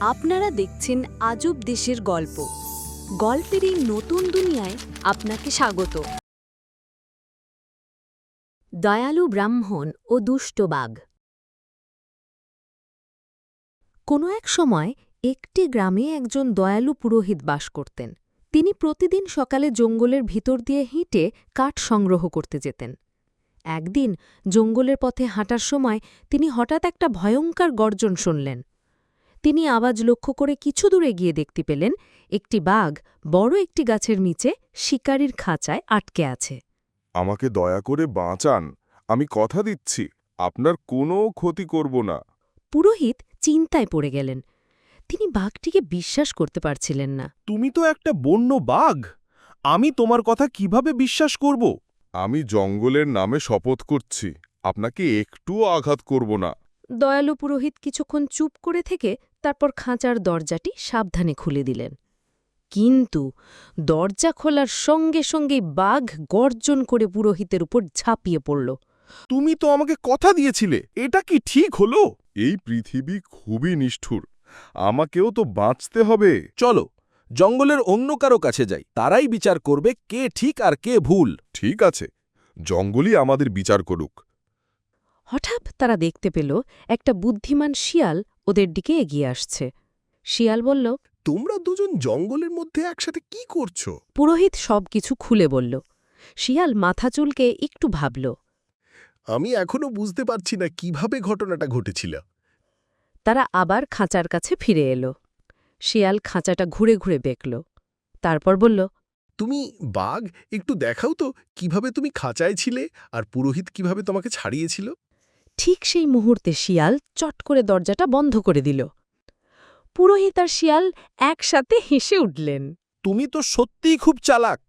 আপনারা দেখছেন আজব দেশের গল্প। গল্পের এই নতুন দুনিয়ায় আপনাকে স্বাগত। দয়ালু ব্রাহ্মণ ও দুষ্ট বাঘ। কোনো এক সময় একটি গ্রামে একজন দয়ালু পুরোহিত বাস করতেন। তিনি প্রতিদিন সকালে জঙ্গলের ভিতর দিয়ে হেঁটে কাঠ সংগ্রহ করতে যেতেন। একদিন জঙ্গলের পথে হাঁটার সময় তিনি হঠাৎ একটা ভয়ঙ্কর গর্জন শুনলেন। তিনি আওয়াজ লক্ষ্য করে কিছু দূরে গিয়ে দেখতে পেলেন একটি বাঘ বড় একটি গাছের নিচে শিকারীর খাঁচায় আটকে আছে। আমাকে দয়া করে বাঁচান, আমি কথা দিচ্ছি আপনার কোনো ক্ষতি করব না। পুরোহিত চিন্তায় পড়ে গেলেন। তিনি বাঘটিকে বিশ্বাস করতে পারছিলেন না। তুমি তো একটা বন্য বাঘ, আমি তোমার কথা কিভাবে বিশ্বাস করব? আমি জঙ্গলের নামে শপথ করছি আপনাকে একটুও আঘাত করব না। দয়ালু পুরোহিত কিছুক্ষণ চুপ করে থেকে তারপর খাঁচার দরজাটি সাবধানে খুলে দিলেন। কিন্তু দরজা খোলার সঙ্গে সঙ্গেই বাঘ গর্জন করে পুরোহিতের উপর ঝাঁপিয়ে পড়ল। তুমি তো আমাকে কথা দিয়েছিলে, এটা কি ঠিক হলো? এই পৃথিবী খুবই নিষ্ঠুর, আমাকেও তো বাঁচতে হবে। চলো জঙ্গলের অন্য কারো কাছে যাই, তারাই বিচার করবে কে ঠিক আর কে ভুল। ঠিক আছে, জঙ্গলই আমাদের বিচার করুক। হঠাৎ তারা দেখতে পেল একটা বুদ্ধিমান শিয়াল ওদের দিকে এগিয়ে আসছে। শিয়াল বলল, তোমরা দুজন জঙ্গলের মধ্যে একসাথে কি করছো? পুরোহিত সবকিছু খুলে বলল। শিয়াল মাথা চুলকে একটু ভাবল। আমি এখনো বুঝতে পারছি না কিভাবে ঘটনাটা ঘটেছিল। তারা আবার খাঁচার কাছে ফিরে এলো। শিয়াল খাঁচাটা ঘুরে ঘুরে দেখল, তারপর বলল, তুমি বাঘ, একটু দেখাও তো কিভাবে তুমি খাঁচায় ছিলে আর পুরোহিত কিভাবে তোমাকে ছাড়িয়েছিল। ঠিক সেই মুহূর্তে শিয়াল চট করে দরজাটা বন্ধ করে দিল। পুরোহিত আর শিয়াল একসাথে হেসে উঠলেন। তুমি তো সত্যিই খুব চালাক।